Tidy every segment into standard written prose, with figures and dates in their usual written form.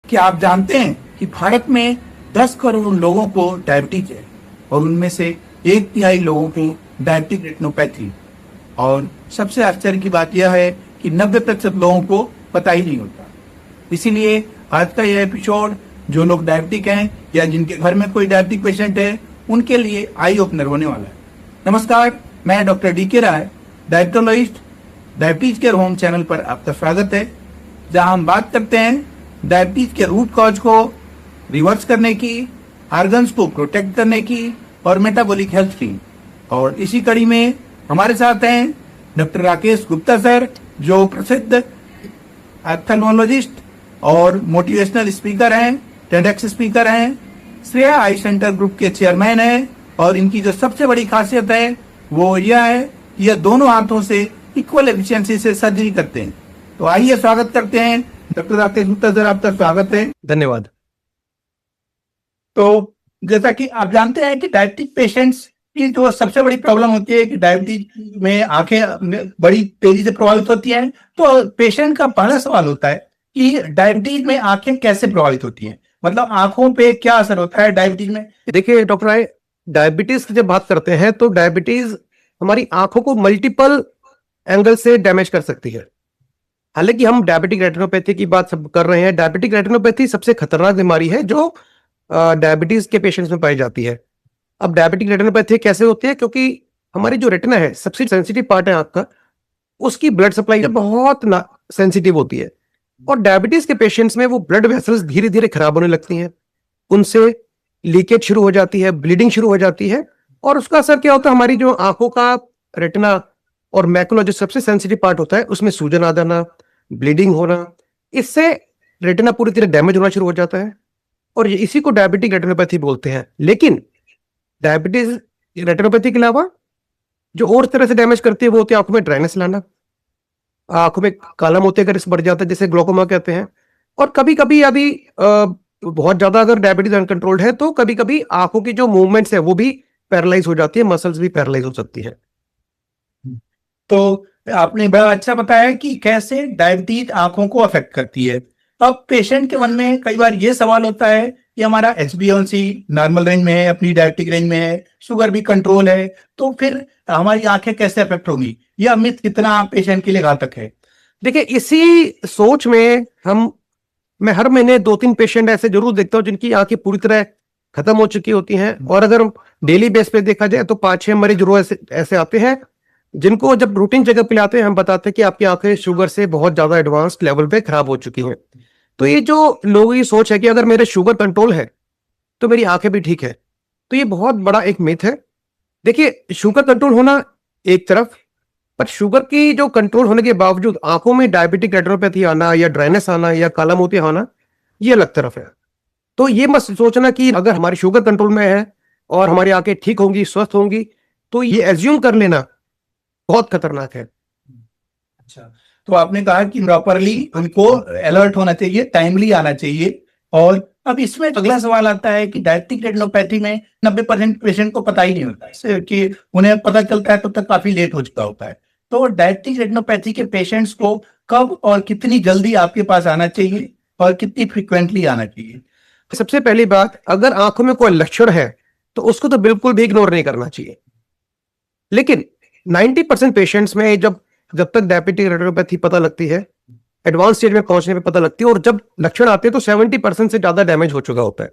क्या आप जानते हैं कि भारत में 10 करोड़ लोगों को डायबिटीज है और उनमें से 1/3 लोगों को डायबिटिक रेटिनोपैथी। और सबसे आश्चर्य की बात यह है कि 90% लोगों को पता ही नहीं होता। इसीलिए आज का यह एपिसोड जो लोग डायबिटिक हैं या जिनके घर में कोई डायबिटिक पेशेंट है उनके लिए आई ओपनर होने वाला है। नमस्कार, मैं doctor DK Rai, diabetologist, diabetes care home channel पर आपका स्वागत है, जहां हम बात करते हैं डायबिटीज के रूट कॉज को रिवर्स करने की, ऑर्गन्स को प्रोटेक्ट करने की और मेटाबॉलिक हेल्थ की। और इसी कड़ी में हमारे साथ हैं डॉक्टर राकेश गुप्ता सर, जो प्रसिद्ध ऑप्थेल्मोलॉजिस्ट और मोटिवेशनल स्पीकर हैं, TEDx स्पीकर हैं, श्रेया आई सेंटर ग्रुप के चेयरमैन हैं। और इनकी जो सबसे बड़ी खासियत है वो यह है कि यह दोनों हाथों से इक्वल एफिशिएंसी से सर्जरी करते हैं। तो आइए स्वागत करते हैं डॉक्टर राकेश गुप्ता सर, आपका स्वागत है। धन्यवाद। तो जैसा कि आप जानते हैं कि डायबिटिक पेशेंट्स की जो सबसे बड़ी प्रॉब्लम होती है कि डायबिटीज में आंखें बड़ी तेजी से प्रभावित होती हैं। तो पेशेंट का पहला सवाल होता है कि डायबिटीज में आंखें कैसे प्रभावित होती हैं, मतलब आंखों पे क्या असर होता है डायबिटीज में। देखिए डॉक्टर राय, डायबिटीज की जब बात करते हैं तो डायबिटीज हमारी आंखों को मल्टीपल एंगल से डैमेज कर सकती है। हालांकि हम डायबिटिक रेटिनोपैथी की बात सब कर रहे हैं। डायबिटिक रेटिनोपैथी सबसे खतरनाक बीमारी है जो डायबिटीज के पेशेंट्स में पाई जाती है। अब डायबिटिक रेटिनोपैथी कैसे होती है? क्योंकि हमारी जो रेटिना है, सबसे सेंसिटिव पार्ट है आंख का, उसकी ब्लड सप्लाई बहुत सेंसिटिव होती है और डायबिटीज के पेशेंट्स में वो ब्लड वेसल्स धीरे धीरे खराब होने लगती हैं, उनसे लीकेज शुरू हो जाती है, ब्लीडिंग शुरू हो जाती है और उसका असर क्या होता है? हमारी जो आंखों का रेटिना और मैकुला जो सबसे सेंसिटिव पार्ट होता है उसमें सूजन आ जाना, ब्लीडिंग होना, इससे रेटिना पूरी तरह डैमेज होना शुरू हो जाता है और इसी को डायबिटिक रेटिनोपैथी बोलते हैं। लेकिन डायबिटीज रेटिनोपैथी के अलावा जो और तरह से डैमेज करती है वो होती है आंखों में ड्राइनेस लाना, आंखों में काला मोतिया का रिस्क बढ़ जाता है जिसे ग्लोकोमा कहते हैं। और कभी कभी यदि बहुत ज्यादा अगर डायबिटीज अनकंट्रोल्ड है तो कभी कभी आंखों की जो मूवमेंट्स है वो भी पैरालाइज हो जाती है, मसल्स भी पैरालाइज हो सकती है। तो आपने बड़ा अच्छा बताया कि कैसे डायबिटीज आंखों को अफेक्ट करती है। अब पेशेंट के मन में कई बार ये सवाल होता है कि हमारा HbA1c नॉर्मल रेंज में है, अपनी डायबिटिक रेंज में है, शुगर भी कंट्रोल है, तो फिर हमारी आंखें कैसे अफेक्ट होंगी? यह मिथ कितना पेशेंट के लिए घातक है? देखिए, इसी सोच में मैं हर महीने 2-3 पेशेंट ऐसे जरूर देखता हूं जिनकी आंखें पूरी तरह खत्म हो चुकी होती हैं और अगर डेली बेस पे देखा जाए तो 5-6 मरीज रोज ऐसे आते हैं जिनको जब रूटीन चेकअप पे लाते हैं हम बताते हैं कि आपकी आंखें शुगर से बहुत ज्यादा एडवांस्ड लेवल पे खराब हो चुकी हैं। तो ये जो लोगों की सोच है कि अगर मेरे शुगर कंट्रोल है तो मेरी आंखें भी ठीक है, तो ये बहुत बड़ा एक मिथ है। देखिए, शुगर कंट्रोल होना एक तरफ, पर शुगर की जो कंट्रोल होने के बावजूद आंखों में डायबिटिक रेटिनोपैथी आना या ड्राइनेस आना या काला मोतिया आना, ये अलग तरफ है। तो ये मत सोचना कि अगर हमारी शुगर कंट्रोल में है और हमारी आंखें ठीक होंगी, स्वस्थ होंगी, तो ये एज्यूम कर लेना बहुत खतरनाक है। अच्छा, तो आपने कहा कि प्रॉपरली उनको अलर्ट होना चाहिए, टाइमली आना चाहिए। और अब इसमें अगला सवाल आता है कि डायबिटिक रेटिनोपैथी में 90% पेशेंट को पता ही नहीं होता है कि उन्हें पता चलता है तब तक काफी लेट हो चुका होता है। तो डायबिटिक रेटिनोपैथी के पेशेंट्स को कब और कितनी जल्दी आपके पास आना चाहिए और कितनी फ्रिक्वेंटली आना चाहिए? सबसे पहली बात, अगर आंखों में कोई लक्षण है तो उसको तो बिल्कुल भी इग्नोर नहीं करना चाहिए। लेकिन 90% पेशेंट्स में जब तक डायबिटिक रेटिनोपैथी पता लगती है, एडवांस स्टेज में पहुंचने पे पता लगती है और जब लक्षण आते हैं तो 70% से ज्यादा डैमेज हो चुका होता है।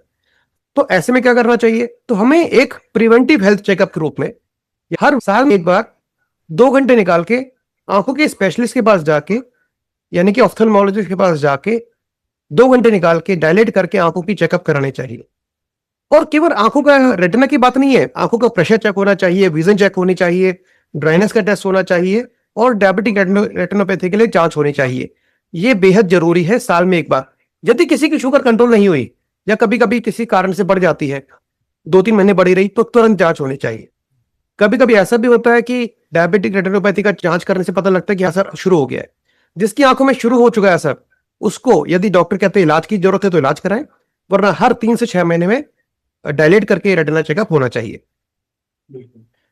तो ऐसे में क्या करना चाहिए? तो हमें एक प्रिवेंटिव हेल्थ चेकअप के रूप में हर साल में एक बार 2 घंटे निकाल के आंखों के स्पेशलिस्ट के पास जाके, यानी कि ऑप्थेल्मोलॉजिस्ट के पास जाके 2 घंटे निकाल के डायलेट करके आंखों की चेकअप कराने चाहिए। और केवल आंखों का रेटिना की बात नहीं है, आंखों का प्रेशर चेक होना चाहिए, विजन चेक होनी चाहिए, ड्राइनेस का टेस्ट होना चाहिए और डायबिटिक रेटिनोपैथी के लिए जांच होनी चाहिए। ये बेहद जरूरी है साल में एक बार। यदि किसी की शुगर कंट्रोल नहीं हुई या कभी कभी किसी कारण से बढ़ जाती है, 2-3 महीने बढ़ी रही, तो तुरंत जांच होनी चाहिए। कभी कभी ऐसा भी होता है कि डायबिटिक रेटिनोपैथी का जांच करने से पता लगता है कि असर शुरू हो गया है। जिसकी आंखों में शुरू हो चुका है असर, उसको यदि डॉक्टर कहते हैं इलाज की जरूरत है तो इलाज कराएं, वरना हर 3 से 6 महीने में डायलेट करके रेटिना चेकअप होना चाहिए।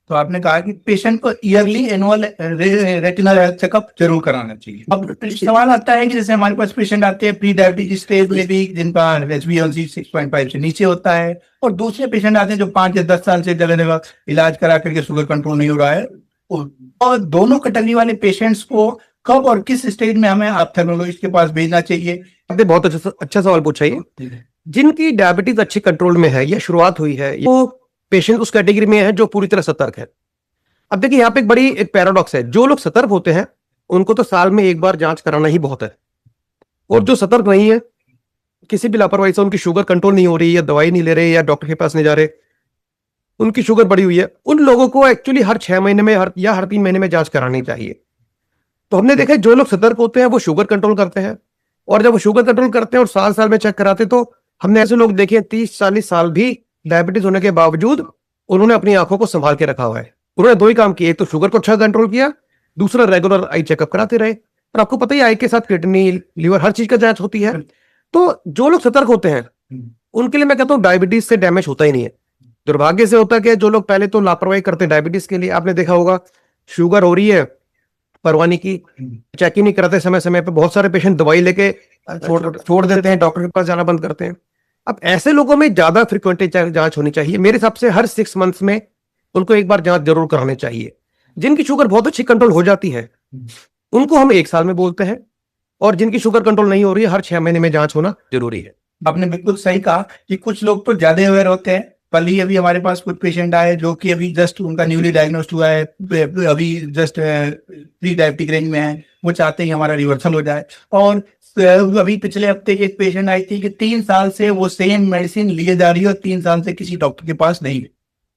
तो आपने कहा कि पेशेंट को yearly annual retinal health checkup जरूर कराना चाहिए। अब सवाल आता है कि जैसे हमारे पास पेशेंट आते हैं प्री डायबिटीज स्टेज में भी, जिनका HbA1c 6.5 से नीचे होता है, और दूसरे पेशेंट आते हैं जो 5 या 10 साल से जगह जगह इलाज करा करके शुगर कंट्रोल नहीं हो रहा है। और दोनों कैटेगरी वाले पेशेंट्स को कब और किस स्टेज में हमें ऑप्थेल्मोलॉजिस्ट के पास भेजना चाहिए? आपने बहुत अच्छा सवाल पूछा है। जिनकी डायबिटीज अच्छी कंट्रोल में है या शुरुआत हुई है, वो पेशेंट उस कैटेगरी में है जो पूरी तरह सतर्क है। अब देखिए यहाँ पे एक पैराडॉक्स है। जो लोग सतर्क होते हैं उनको तो साल में एक बार जांच कराना ही बहुत है, और जो सतर्क नहीं है, किसी भी लापरवाही से उनकी शुगर कंट्रोल नहीं हो रही, या दवाई नहीं ले रहे, या डॉक्टर के पास नहीं जा रहे, उनकी शुगर बढ़ी हुई है, उन लोगों को एक्चुअली हर 6 महीने में हर 3 महीने में जांच करानी चाहिए। तो हमने देखा जो लोग सतर्क होते हैं वो शुगर कंट्रोल करते हैं, और जब वो शुगर कंट्रोल करते हैं और साल साल में चेक कराते, तो हमने ऐसे लोग देखे 30-40 साल भी डायबिटीज होने के बावजूद उन्होंने अपनी आंखों को संभाल के रखा हुआ है। उन्होंने 2 ही काम किए, एक तो शुगर को अच्छा कंट्रोल किया, दूसरा रेगुलर आई चेकअप कराते रहे। और आपको पता ही आई के साथ किडनी, लीवर, हर चीज का जांच होती है। तो जो लोग सतर्क होते हैं उनके लिए मैं कहता हूँ डायबिटीज से डैमेज होता ही नहीं है। दुर्भाग्य से होता है कि जो लोग पहले तो लापरवाही करते हैं डायबिटीज के लिए, आपने देखा होगा शुगर हो रही है, परवाह नहीं की, चेक ही नहीं कराते समय समय पे, बहुत सारे पेशेंट दवाई लेके छोड़ देते हैं, डॉक्टर के पास जाना बंद करते हैं। अब ऐसे लोगों में ज्यादा फ्रिक्वेंटली जांच होनी चाहिए। मेरे हिसाब से हर 6 मंथ्स में उनको एक बार जांच जरूर करानी चाहिए। जिनकी शुगर बहुत अच्छी कंट्रोल हो जाती है उनको हम 1 साल में बोलते हैं, और जिनकी शुगर कंट्रोल नहीं हो रही है हर 6 महीने में जांच होना जरूरी है। आपने बिल्कुल सही कहा कि कुछ लोग तो ज्यादा अवेयर होते हैं। कल ही अभी हमारे पास कुछ पेशेंट आए जो कि अभी जस्ट उनका न्यूली डायग्नोस्ड हुआ है, अभी जस्ट प्री डायबिटिक रेंज में है, वो चाहते हैं हमारा रिवर्सल हो जाए। और अभी पिछले हफ्ते एक पेशेंट आई थी कि 3 साल से वो सेम मेडिसिन लिए जा रही है और 3 साल से किसी डॉक्टर के पास नहीं है,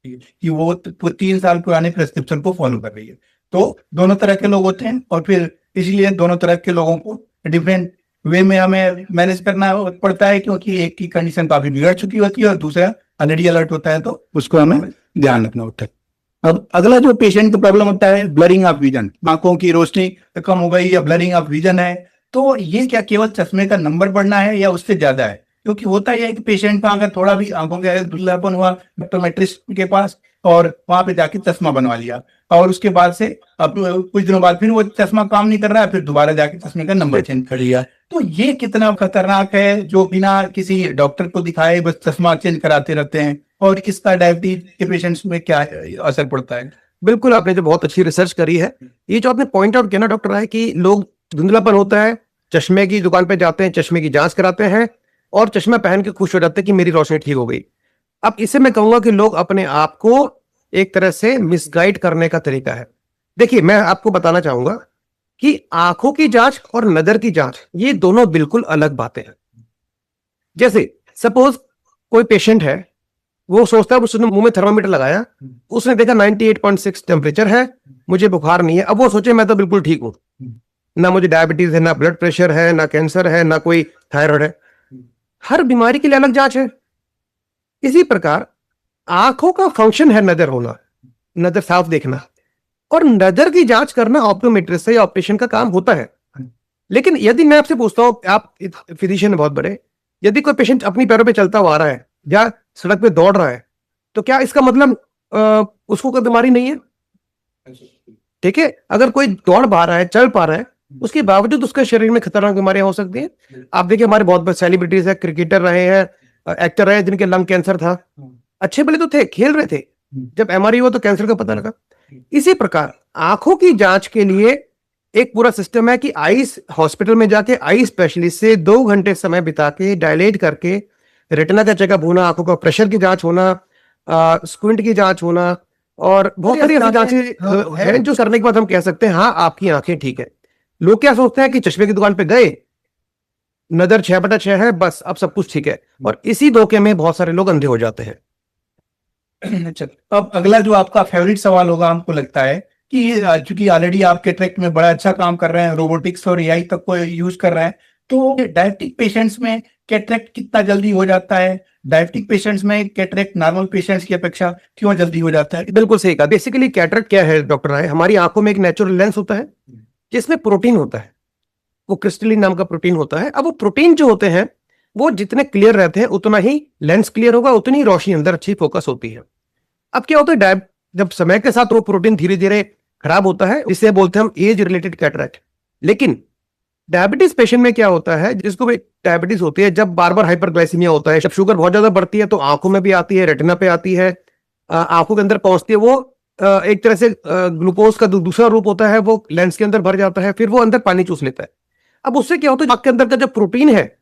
कि वो 3 साल पुराने प्रेस्क्रिप्शन को फॉलो कर रही है। तो दोनों तरह के लोग होते हैं, और फिर इसलिए दोनों तरह के लोगों को डिफरेंट वे में हमें मैनेज करना पड़ता है, क्योंकि एक की कंडीशन काफी बिगड़ चुकी होती है और दूसरा ऑलरेडी अलर्ट होता है, तो उसको हमें ध्यान रखना होता है। अब अगला जो पेशेंट का प्रॉब्लम होता है ब्लरिंग ऑफ विजन, आंखों की रोशनी कम हो गई या ब्लरिंग ऑफ विजन है, तो ये क्या केवल चश्मे का नंबर बढ़ना है या उससे ज्यादा है? क्योंकि होता ही है कि पेशेंट का अगर थोड़ा भी आंखों का धुंधलापन हुआ ऑप्टोमेट्रिस्ट के पास और वहां पे जाके चश्मा बनवा लिया, और उसके बाद से अब कुछ दिनों बाद फिर वो चश्मा काम नहीं कर रहा है, फिर दोबारा जाके चश्मे का नंबर चेंज कर लिया, तो ये कितना खतरनाक है जो बिना किसी डॉक्टर को दिखाए बस चश्मा चेंज कराते रहते हैं, और इसका डायबिटीज के पेशेंट्स में क्या असर पड़ता है? बिल्कुल, आपने जो बहुत अच्छी रिसर्च करी है, ये जो आपने पॉइंट आउट किया ना डॉक्टर है, कि लोग धुंधलापन होता है, चश्मे की दुकान पे जाते हैं, चश्मे की जांच कराते हैं और चश्मा पहन के खुश हो जाते हैं कि मेरी रोशनी ठीक हो गई। अब इसे मैं कहूंगा कि लोग अपने आप को एक तरह से मिसगाइड करने का तरीका है। देखिए, मैं आपको बताना चाहूंगा कि आंखों की जांच और नजर की जांच ये दोनों बिल्कुल अलग बातें हैं। जैसे सपोज कोई पेशेंट है, वो सोचता है, उसने मुंह में थर्मामीटर लगाया, उसने देखा 98.6 टेम्परेचर है, मुझे बुखार नहीं है। अब वो सोचे मैं तो बिल्कुल ठीक हूं, ना मुझे डायबिटीज है, ना ब्लड प्रेशर है, ना कैंसर है, ना कोई थायराइड है। हर बीमारी के लिए अलग जांच है। इसी प्रकार आंखों का फंक्शन है नजर होना, नजर साफ देखना, और नजर की जांच करना ऑप्टोमेट्रिस्ट से या ऑप्टिशियन का काम होता है। लेकिन यदि मैं आपसे पूछता हूं, आप फिजिशियन बहुत बड़े, यदि कोई पेशेंट अपनी पैरों पे चलता हुआ आ रहा है या सड़क पे दौड़ रहा है, तो क्या इसका मतलब उसको कोई बीमारी नहीं है? ठीक है, अगर कोई दौड़ पा रहा है, चल पा रहा है, उसके बावजूद उसके शरीर में खतरनाक बीमारियां हो सकती हैं। आप देखिए, हमारे बहुत सेलिब्रिटीज है, क्रिकेटर रहे हैं, एक्टर रहे, जिनके लंग कैंसर था, अच्छे भले तो थे, खेल रहे थे, जब MRI हुआ तो कैंसर का पता लगा। इसी प्रकार आंखों की जांच के लिए एक पूरा सिस्टम है कि आई हॉस्पिटल में जाके आई स्पेशलिस्ट से 2 घंटे समय बिता के डायलेट करके रेटिना का चेकअप होना, आंखों का प्रेशर की जांच होना, स्क्विंट की जांच होना, और बहुत सारी ऐसी जांचें हैं जो करने के बाद हम कह सकते हैं हाँ आपकी आंखें ठीक है। लोग क्या सोचते हैं कि चश्मे की दुकान पे गए, नजर 6/6 है, बस अब सब कुछ ठीक है, और इसी धोखे में बहुत सारे लोग अंधे हो जाते हैं। अच्छा, अब अगला जो आपका फेवरेट सवाल होगा, हमको लगता है कि चूंकि ऑलरेडी आप कैटरेक्ट में बड़ा अच्छा काम कर रहे हैं, रोबोटिक्स और AI तक को यूज कर रहे हैं, तो डायबिटिक पेशेंट्स में कैटरेक्ट कितना जल्दी हो जाता है? डायबिटिक पेशेंट्स में कैटरेक्ट नॉर्मल पेशेंट्स की अपेक्षा क्यों जल्दी हो जाता है? बिल्कुल सही कहा। बेसिकली कैटरेक्ट क्या है डॉक्टर राय? हमारी आंखों में एक नेचुरल लेंस होता है जिसमें प्रोटीन होता है, वो क्रिस्टलिन नाम का प्रोटीन होता है। अब वो प्रोटीन जो होते हैं वो जितने क्लियर रहते हैं उतना ही लेंस क्लियर होगा, उतनी रोशनी अंदर अच्छी फोकस होती है। अब क्या होता है, जब समय के साथ वो प्रोटीन धीरे धीरे खराब होता है, इसे बोलते हैं हम एज रिलेटेड कैटरैक्ट। लेकिन डायबिटीज पेशेंट में क्या होता है, जिसको भी डायबिटीज होती है, जब बार बार हाइपरग्लाइसीमिया होता है, जब शुगर बहुत ज्यादा बढ़ती है तो आंखों में भी आती है, रेटिना पे आती है, आंखों के अंदर पहुंचती है, वो एक तरह से ग्लूकोज का दूसरा रूप होता है, वो लेंस के अंदर भर जाता है, फिर वो अंदर पानी चूस लेता है। अब उससे क्या होता है, आंख के अंदर का जो प्रोटीन है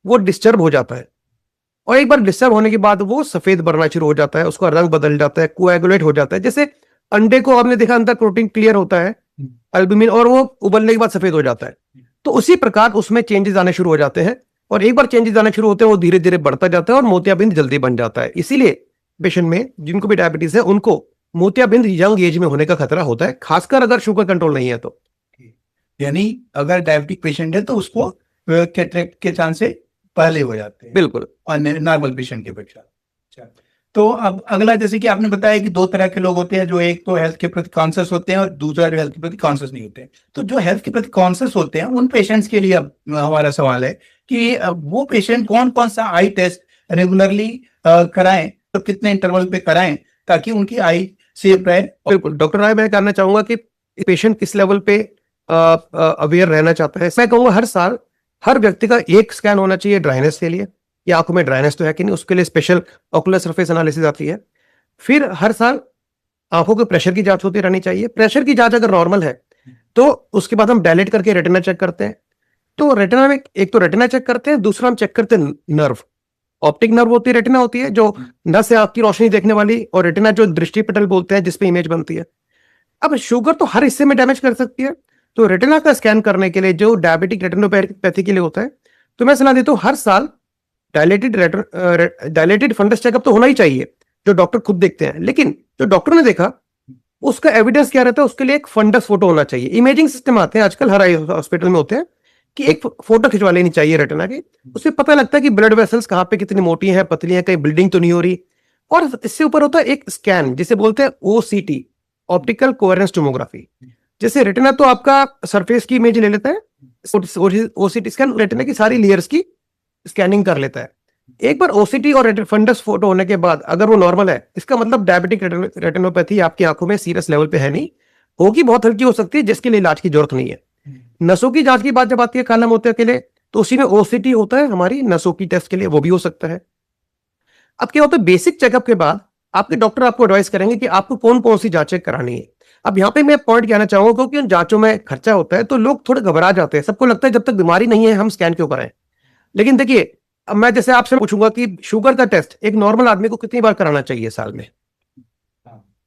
वो डिस्टर्ब हो जाता है, और एक बार डिस्टर्ब होने के बाद वो सफेद बनना शुरू हो जाता है, उसका रंग बदल जाता है, कोएगुलेट हो जाता है। जैसे अंडे को आपने देखा, अंदर प्रोटीन क्लियर होता है, एल्बुमिन, और वो उबलने के बाद सफेद हो जाता है। तो उसी प्रकार उसमें चेंजेस आने शुरू हो जाते हैं, और एक बार चेंजेस आने शुरू होते हैं वो धीरे धीरे बढ़ता जाता है और मोतियाबिंद जल्दी बन जाता है। इसीलिए पेशेंट में जिनको भी डायबिटीज है उनको मोतियाबिंद यंग एज में होने का खतरा होता है, खासकर अगर शुगर कंट्रोल नहीं है तो। यानी अगर डायबिटिक पेशेंट है तो उसको कैटरेक्ट के चांसेस पहले हो जाते हैं, बिल्कुल, और नॉर्मल पेशेंट के अपेक्षा। अच्छा, तो अब अगला, जैसे कि आपने बताया कि दो तरह के लोग होते हैं, जो एक तो हेल्थ के प्रति कॉन्शियस होते हैं और दूसरा जो हेल्थ के प्रति कॉन्शियस नहीं होते हैं। तो जो हेल्थ के प्रति कॉन्शियस होते हैं उन पेशेंट्स के लिए अब हमारा सवाल है कि वो पेशेंट कौन कौन सा आई टेस्ट रेगुलरली कराएं, तो कितने इंटरवल पे कराएं ताकि उनकी आई सेफ रहे। बिल्कुल डॉक्टर राय, मैं कहना चाहूंगा कि पेशेंट किस लेवल पे अवेयर रहना चाहता है। मैं कहूंगा हर साल हर व्यक्ति का एक स्कैन होना चाहिए ड्राइनेस के लिए, या आंखों में ड्राइनेस तो है कि नहीं, उसके लिए स्पेशल ऑकुलर सरफेस एनालिसिस आती है। फिर हर साल आंखों के प्रेशर की जांच होती रहनी चाहिए। प्रेशर की जांच अगर नॉर्मल है तो उसके बाद हम डायलेट करके रेटिना चेक करते हैं। तो रेटिना में एक तो रेटिना चेक करते हैं, दूसरा हम चेक करते हैं नर्व। ऑप्टिक नर्व होती है, रेटिना होती है जो नस से आंख की रोशनी देखने वाली, और रेटिना जो दृष्टि पटल बोलते हैं जिसपे इमेज बनती है। अब शुगर तो हर हिस्से में डैमेज कर सकती है, तो रेटिना का स्कैन करने के लिए जो डायबिटिक रेटिनोपैथी के लिए होता है, तो मैं सलाह देता हूं हर साल डायलेटेड फंडस चेकअप तो होना ही चाहिए, जो डॉक्टर खुद देखते हैं। लेकिन जो डॉक्टर ने देखा उसका एविडेंस क्या रहता है, उसके लिए एक फंडस फोटो होना चाहिए। इमेजिंग सिस्टम आते हैं आजकल, हर आई हॉस्पिटल में होते हैं, कि एक फोटो खिंचवा लेनी चाहिए रेटिना की। उससे पता लगता है कि ब्लड वेसल्स कहाँ पे कितनी मोटी हैं, पतली हैं, कहीं ब्लीडिंग तो नहीं हो रही। और इससे ऊपर होता है एक स्कैन जिसे बोलते हैं OCT, ऑप्टिकल कोहेरेंस टोमोग्राफी। जैसे रेटिना तो आपका सरफेस की इमेज ले लेता है, OCT स्कैन रेटिना की सारी लेयर्स की स्कैनिंग कर लेता है। एक बार OCT और फंडस फोटो होने के बाद अगर वो नॉर्मल है, इसका मतलब डायबिटिक रेटिनोपैथी आपकी आंखों में सीरियस लेवल पे है नहीं, होगी बहुत हल्की हो सकती है, जिसके लिए इलाज की जरूरत नहीं है। नसों की जांच की बात जब आती है काला मोतिया के लिए, तो उसी में OCT होता है हमारी नसों की टेस्ट के लिए, वो भी हो सकता है। अब क्या होता है, बेसिक चेकअप के बाद आपके डॉक्टर आपको एडवाइस करेंगे कि आपको कौन कौन सी जांचें करानी है। अब यहाँ पे मैं पॉइंट कहना चाहूंगा, क्योंकि उन जांचों में खर्चा होता है तो लोग थोड़े घबरा जाते हैं। सबको लगता है जब तक बीमारी नहीं है हम स्कैन क्यों कराएं। लेकिन देखिए, अब मैं जैसे आपसे पूछूंगा कि शुगर का टेस्ट एक नॉर्मल आदमी को कितनी बार कराना चाहिए साल में,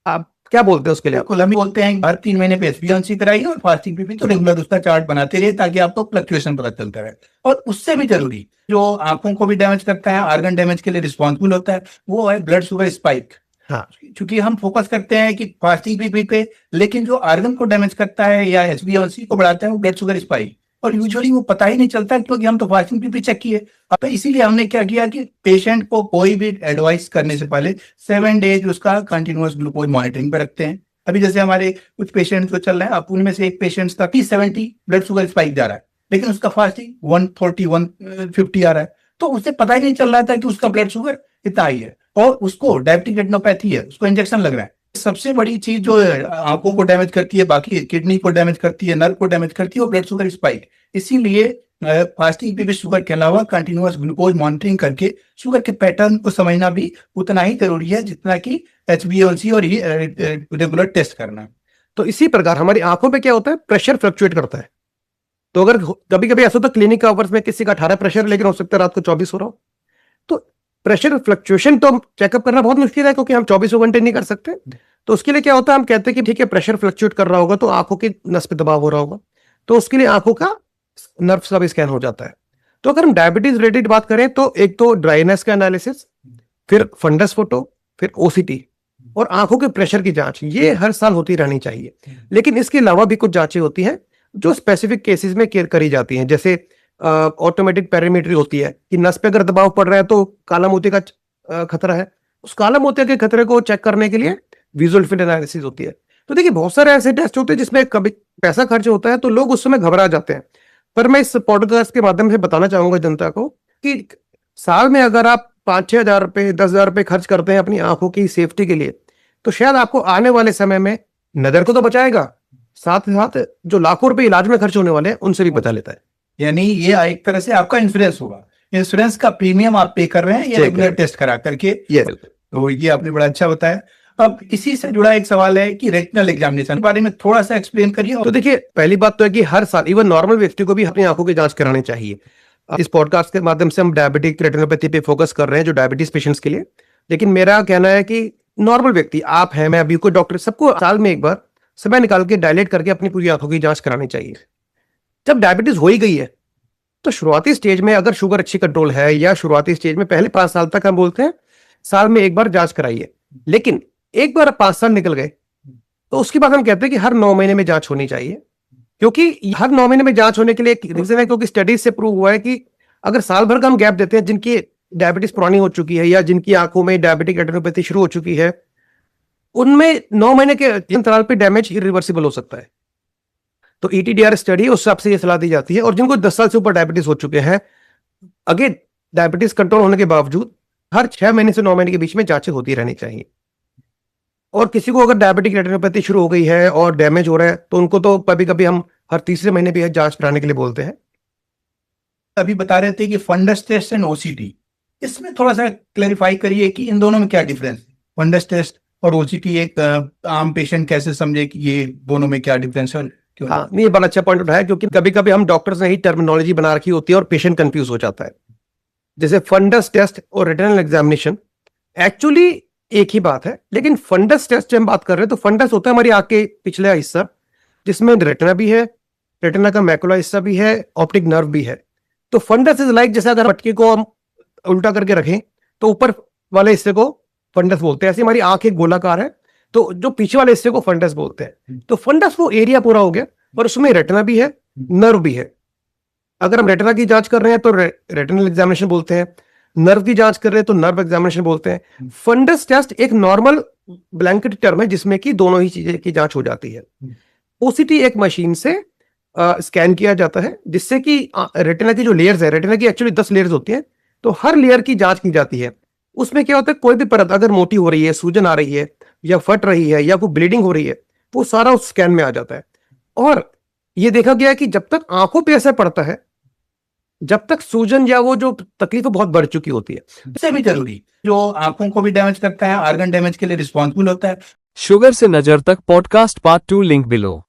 आप क्या बोलते हैं उसके लिए? बिल्कुल, हम बोलते हैं हर 3 महीने पे HbA1c कराइए और फास्टिंग भी तो रेगुलर उसका चार्ट बनाते रहिए, ताकि आपको फ्लक्चुएशन पता चलता रहे। और उससे भी जरूरी, जो आंखों को भी डैमेज करता है, ऑर्गन डैमेज के लिए रिस्पॉन्सिबल होता है, वो है ब्लड शुगर स्पाइक। हाँ, क्योंकि हम फोकस करते हैं कि फास्टिंग भी पे, लेकिन जो ऑर्गन को डैमेज करता है या HbA1c को बढ़ाता है वो ब्लड शुगर स्पाइक, और यूजुअली वो पता ही नहीं चलता, क्योंकि हम तो फास्टिंग भी चेक किए। अब इसीलिए हमने क्या किया कि पेशेंट को कोई भी एडवाइस करने से पहले 7 डेज उसका कंटिन्यूअस ग्लूकोज मॉनिटरिंग पे रखते हैं। अभी जैसे हमारे कुछ पेशेंट जो चल रहे हैं, अब उनमें से एक पेशेंट का 70 ब्लड शुगर स्पाइक जा रहा है, लेकिन उसका फास्टिंग 140 150 आ रहा है, तो उसे पता ही नहीं चल रहा था कि उसका ब्लड शुगर इतना हाई है, और उसको डायबिटिक रेटिनोपैथी है, उसको इंजेक्शन लग रहा है। सबसे बड़ी चीज जो आंखों को डैमेज करती है, बाकी किडनी को डैमेज करती है, नर्व को डैमेज करती है, वो ब्लड शुगर स्पाइक। इसीलिए फास्टिंग पे शुगर के अलावा कंटिन्यूअस ग्लूकोज मॉनिटरिंग करके शुगर के पैटर्न को समझना भी उतना ही जरूरी है जितना कि HbA1c और रेगुलर टेस्ट करना। तो इसी प्रकार हमारी आंखों पे क्या होता है, प्रेशर फ्लक्चुएट करता है। तो अगर कभी कभी ऐसा होता है क्लिनिक का आवर्स में किसी का 18 प्रेशर, लेकिन हो सकता है रात को 24 हो रहा हो, तो प्रेशर फ्लक्चुएशन तो चेकअप करना बहुत मुश्किल है, क्योंकि हम 24 घंटे नहीं कर सकते। तो उसके लिए क्या होता है, हम कहते हैं कि ठीक है प्रेशर फ्लक्चुएट कर रहा होगा तो आंखों की नस पे दबाव हो रहा होगा, तो उसके लिए आंखों का नर्व का भी स्कैन हो जाता है। तो अगर हम डायबिटीज रिलेटेड बात करें तो एक तो ड्राइनेस का एनालिसिस, फिर फंडस फोटो, फिर OCT और आंखों के प्रेशर की जांच, ये हर साल होती रहनी चाहिए। लेकिन इसके अलावा भी कुछ जांचें होती हैं जो स्पेसिफिक केसेस में केयर करी जाती हैं, जैसे ऑटोमेटिक पैरामीट्री होती है कि नस पे अगर दबाव पड़ रहा है तो काला मोतिया का खतरा है, उस काला मोतिया के खतरे को चेक करने के लिए विजुअल फील्ड एनालिसिस होती है। तो देखिए, बहुत सारे ऐसे टेस्ट होते हैं जिसमें कभी पैसा खर्च होता है तो लोग उस समय घबरा जाते हैं। पर मैं इस पॉडकास्ट के माध्यम से बताना चाहूंगा जनता को कि साल में अगर आप 5-6 हजार रुपए 10 हजार रुपए खर्च करते हैं अपनी आंखों की सेफ्टी के लिए, तो शायद आपको आने वाले समय में नजर को तो बचाएगा, साथ ही साथ जो लाखों रुपए इलाज में खर्च होने वाले हैं उनसे भी बचा लेता है। यानी ये एक तरह से आपका इंश्योरेंस होगा, इंश्योरेंस का प्रीमियम आप पे कर रहे हैं ये रेगुलर टेस्ट करा करके। तो ये आपने बड़ा अच्छा बताया। अब इसी से जुड़ा एक सवाल है कि रेटिनल एग्जामिनेशन के बारे में थोड़ा सा एक्सप्लेन करिए। तो देखिए, पहली बात तो है कि हर साल इवन नॉर्मल व्यक्ति को भी अपनी आंखों की जांच करानी चाहिए। इस पॉडकास्ट के माध्यम से हम डायबिटिक रेटिनोपैथी पे फोकस कर रहे हैं, जो डायबिटीज पेशेंट्स के लिए। लेकिन मेरा कहना है कि नॉर्मल व्यक्ति, आप हैं, मैं, अभी कोई डॉक्टर, सबको साल में एक बार समय निकाल के डायलेट करके अपनी पूरी आंखों की जांच करानी चाहिए। जब डायबिटीज हो ही गई है तो शुरुआती स्टेज में अगर शुगर अच्छी कंट्रोल है, या शुरुआती स्टेज में पहले 5 साल तक हम बोलते हैं साल में एक बार जांच कराइए। लेकिन एक बार 5 साल निकल गए तो उसके बाद हम कहते हैं कि हर 9 महीने में जांच होनी चाहिए। क्योंकि हर 9 महीने में जांच होने के लिए एक रीजन है, क्योंकि स्टडीज से प्रूव हुआ है कि अगर साल भर का हम गैप देते हैं, जिनकी डायबिटीज पुरानी हो चुकी है या जिनकी आंखों में डायबिटिक रेटिनोपैथी शुरू हो चुकी है, उनमें 9 महीने के अंतराल पे डैमेज इरिवर्सिबल हो सकता है। तो ETDR स्टडी उस हिसाब से ये सलाह दी जाती है। और जिनको 10 साल से ऊपर डायबिटीज हो चुके हैं, अगेन डायबिटीज कंट्रोल होने के बावजूद हर 6 महीने से 9 महीने के बीच में जांचें होती रहनी चाहिए। और किसी को अगर डायबिटिक रेटिनोपैथी शुरू हो गई है और डैमेज हो रहा है तो उनको तो कभी कभी हम हर तीसरे महीने भी जांच कराने के लिए बोलते हैं। अभी बता रहे थे कि फंडस टेस्ट एंड OCT, इसमें थोड़ा सा क्लैरिफाई करिए कि इन दोनों में क्या डिफरेंस है। फंडस टेस्ट और OCT एक आम पेशेंट कैसे समझे कि ये दोनों में क्या डिफरेंस है? हाँ, ये बड़ा अच्छा पॉइंट उठाया, क्योंकि कभी कभी हम डॉक्टर्स ने ही टर्मिनोलॉजी बना रखी होती है और पेशेंट कंफ्यूज हो जाता है। जैसे फंडस टेस्ट और रेटिनल एग्जामिनेशन एक्चुअली एक ही बात है। लेकिन फंडस टेस्ट जब हम बात कर रहे हैं तो फंडस होता है हमारी आंख के पिछला हिस्सा, जिसमें रेटिना भी है, रेटिना का मैकुला हिस्सा भी है, ऑप्टिक नर्व भी है। तो फंडस इज लाइक, जैसे अगर मटके को हम उल्टा करके रखें तो ऊपर वाले हिस्से को फंडस बोलते हैं। ऐसे हमारी आंख एक गोलाकार है, तो जो पीछे वाले हिस्से को फंडस बोलते हैं। तो फंडस वो एरिया पूरा हो गया और उसमें रेटिना भी है, नर्व भी है। अगर हम रेटिना की जांच कर रहे हैं तो रेटिनल एग्जामिनेशन बोलते हैं, नर्व की जांच कर रहे हैं तो नर्व एग्जामिनेशन बोलते हैं। फंडस टेस्ट एक नॉर्मल ब्लैंकेट टर्म है जिसमें कि दोनों ही चीजें की जांच हो जाती है। OCT एक मशीन से स्कैन किया जाता है, जिससे कि रेटिना की जो लेयर्स है, रेटिना की एक्चुअली 10 लेयर्स होती हैं, तो हर लेयर की जांच की जाती है। उसमें क्या होता है, कोई भी परत अगर मोटी हो रही है, सूजन आ रही है, या फट रही है, या कोई ब्लीडिंग हो रही है, वो सारा उस स्कैन में आ जाता है। और ये देखा गया है कि जब तक आंखों पे असर पड़ता है, जब तक सूजन या वो जो तकलीफ बहुत बढ़ चुकी होती है, इससे भी जरूरी जो आंखों को भी डैमेज करता है, ऑर्गन डैमेज के लिए रिस्पॉन्सिबल होता है। शुगर से नजर तक पॉडकास्ट पार्ट 2 लिंक बिलो।